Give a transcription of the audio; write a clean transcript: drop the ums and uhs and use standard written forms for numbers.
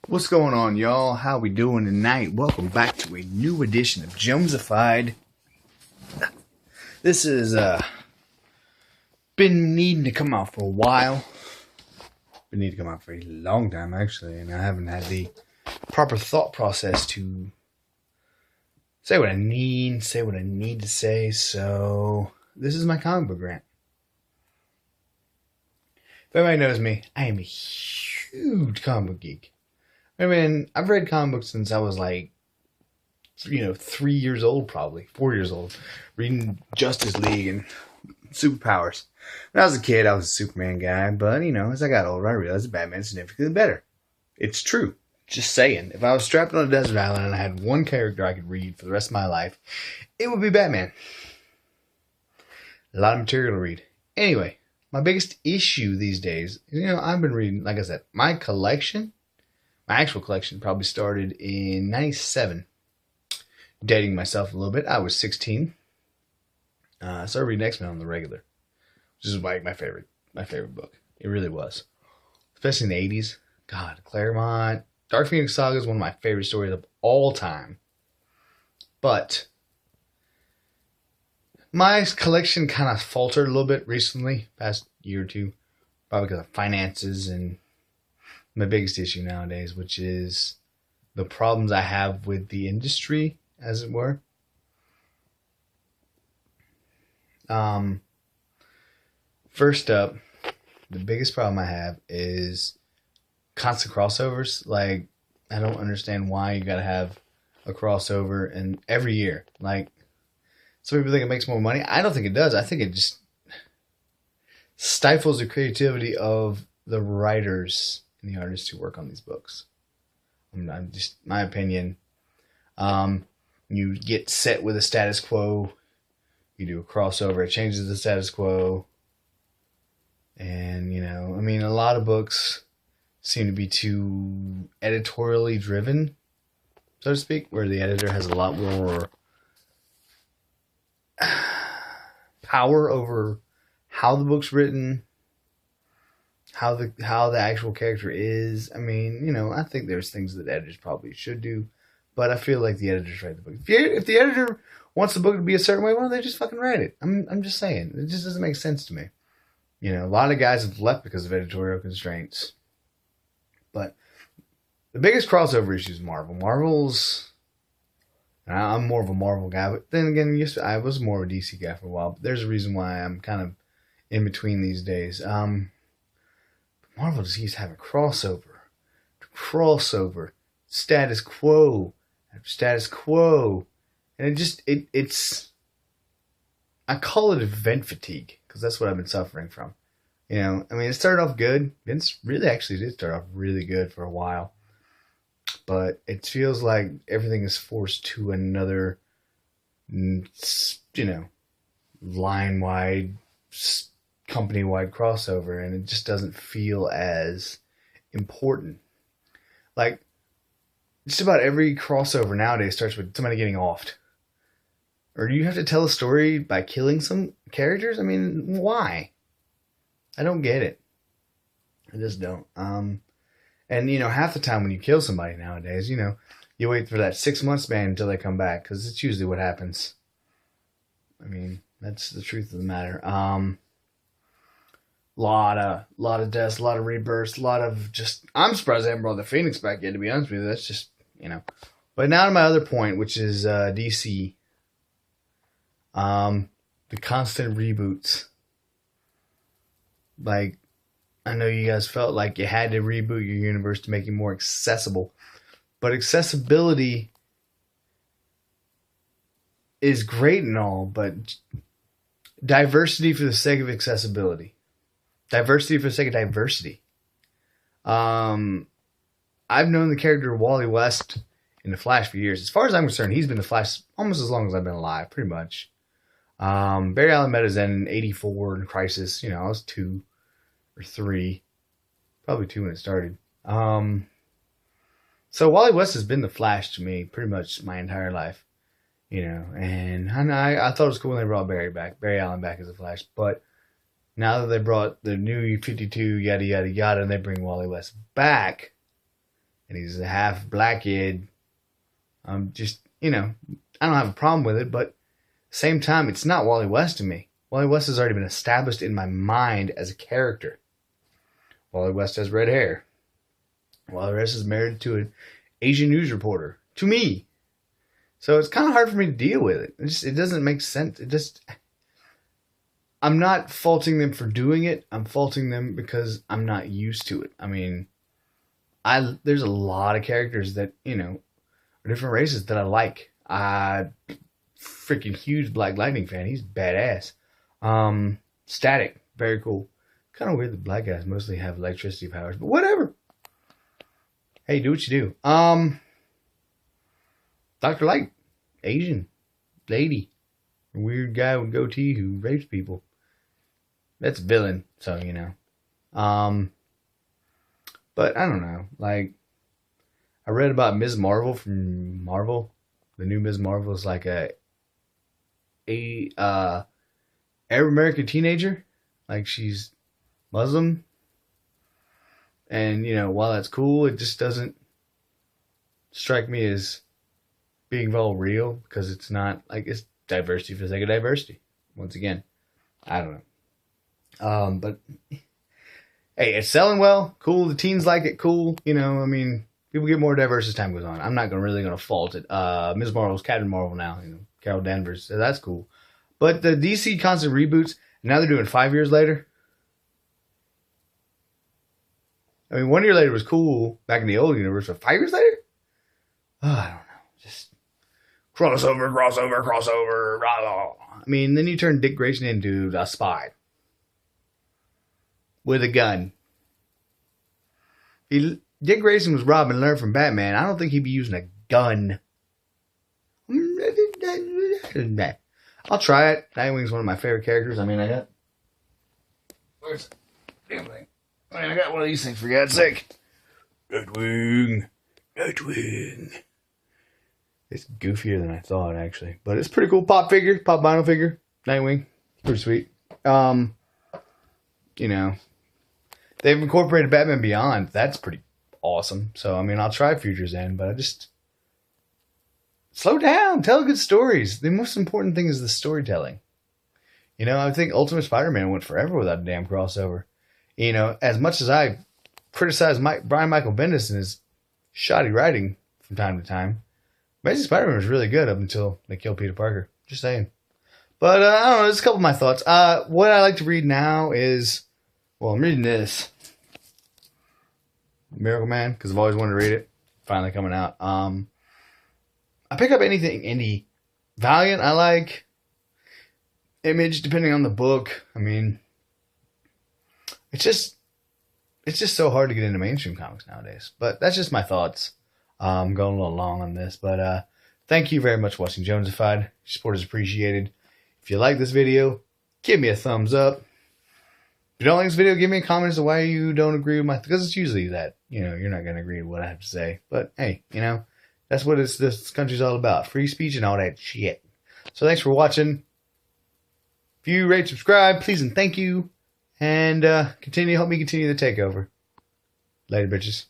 What's going on, y'all? How we doing tonight? Welcome back to a new edition of Jonesafied. This has been needing to come out for a while. Been needing to come out for a long time, actually, and I haven't had the proper thought process to say what I need to say. So this is my comic book rant. If anybody knows me, I am a huge comic book geek. I mean, I've read comic books since I was like, 3 years old, probably 4 years old, reading Justice League and Superpowers. When I was a kid, I was a Superman guy, but as I got older, I realized that Batman's significantly better. It's true. Just saying. If I was strapped on a desert island and I had one character I could read for the rest of my life, it would be Batman. A lot of material to read. Anyway, my biggest issue these days, I've been reading, like I said, my actual collection probably started in 97. Dating myself a little bit. I was 16. I started reading X-Men on the regular, which is like my favorite book. It really was. Especially in the 80s. God, Claremont. Dark Phoenix Saga is one of my favorite stories of all time. But my collection kind of faltered a little bit recently, past year or two. Probably because of finances and my biggest issue nowadays, which is the problems I have with the industry, as it were. First up, the biggest problem I have is constant crossovers. Like, I don't understand why you gotta have a crossover and every year. Like, some people think it makes more money. I don't think it does. I think it just stifles the creativity of the writers and the artists who work on these books. I'm just my opinion. You get set with a status quo. You do a crossover. It changes the status quo. And, a lot of books seem to be too editorially driven, so to speak, where the editor has a lot more power over how the book's written, how the actual character is. I think there's things that editors probably should do, but I feel like the editors write the book. If the editor wants the book to be a certain way, why don't they just fucking write it? I'm just saying. It just doesn't make sense to me. A lot of guys have left because of editorial constraints. But the biggest crossover issue is Marvel. I'm more of a Marvel guy, but then again, I was more of a DC guy for a while. But there's a reason why I'm kind of in between these days. Marvel just used to have a crossover, status quo, and it's. I call it event fatigue because that's what I've been suffering from. It started off good. Vince really actually did start off really good for a while, but it feels like everything is forced to another, line-wide, company-wide crossover, and it just doesn't feel as important. Like, just about every crossover nowadays starts with somebody getting offed. Or do you have to tell a story by killing some characters? Why? I don't get it. I just don't. And half the time when you kill somebody nowadays, you wait for that 6 month span until they come back, because it's usually what happens. That's the truth of the matter. Lot of deaths, a lot of rebirths, a lot of just. I'm surprised they haven't brought the Phoenix back yet. To be honest with you, that's just But now to my other point, which is DC. The constant reboots. Like, I know you guys felt like you had to reboot your universe to make it more accessible, but accessibility is great and all, but diversity for the sake of accessibility. Diversity for the sake of diversity. I've known the character Wally West in The Flash for years. As far as I'm concerned, he's been The Flash almost as long as I've been alive, pretty much. Barry Allen met his end in 84 in Crisis. I was 2 or 3. Probably 2 when it started. So Wally West has been The Flash to me pretty much my entire life. And I thought it was cool when they brought Barry Allen back as a Flash. But now that they brought the new 52, yada, yada, yada, and they bring Wally West back, and he's a half black kid. I'm just, I don't have a problem with it, but same time, it's not Wally West to me. Wally West has already been established in my mind as a character. Wally West has red hair. Wally West is married to an Asian news reporter. To me. So it's kind of hard for me to deal with it. It doesn't make sense. I'm not faulting them for doing it. I'm faulting them because I'm not used to it. I mean, there's a lot of characters that, are different races that I like. Freaking huge Black Lightning fan. He's badass. Static. Very cool. Kind of weird that black guys mostly have electricity powers, but whatever. Hey, do what you do. Dr. Light. Asian. Lady. Weird guy with goatee who rapes people. That's villain, so but I don't know. Like, I read about Ms. Marvel from Marvel. The new Ms. Marvel is like a Arab American teenager. Like, she's Muslim. And, while that's cool, it just doesn't strike me as being all real, because it's not, like, it's diversity for the sake of diversity. Once again, I don't know. But hey, it's selling well. Cool. The teens like it. Cool. People get more diverse as time goes on. I'm not really going to fault it. Ms. Marvel's Captain Marvel now. Carol Danvers. So that's cool. But the DC constant reboots, now they're doing 5 years later. I mean, 1 year later was cool back in the old universe, but 5 years later? Oh, I don't know. Just crossover. Blah, blah. I mean, then you turn Dick Grayson into a spy with a gun. Dick Grayson was Robin, learned from Batman. I don't think he'd be using a gun. I'll try it. Nightwing's one of my favorite characters. I mean, where's the damn thing? I got one of these things, for God's sake. Nightwing. It's goofier than I thought, actually. But it's pretty cool. Pop vinyl figure. Nightwing. Pretty sweet. They've incorporated Batman Beyond. That's pretty awesome. So, I mean, I'll try Future's End, but I just... slow down. Tell good stories. The most important thing is the storytelling. I think Ultimate Spider-Man went forever without a damn crossover. As much as I criticize Brian Michael Bendis and his shoddy writing from time to time, Amazing Spider-Man was really good up until they killed Peter Parker. Just saying. But, I don't know. Just a couple of my thoughts. What I like to read now is... well, I'm reading this. Miracle Man, because I've always wanted to read it. Finally coming out. I pick up anything indie. Valiant, I like. Image, depending on the book. I mean, it's just so hard to get into mainstream comics nowadays. But that's just my thoughts. I'm going a little long on this. But thank you very much for watching Jonesafied. Your support is appreciated. If you like this video, give me a thumbs up. If you don't like this video, give me a comment as to why you don't agree with because it's usually that, you're not going to agree with what I have to say. But hey, that's what this country's all about. Free speech and all that shit. So thanks for watching. If you rate, subscribe, please and thank you. And help me continue the takeover. Later, bitches.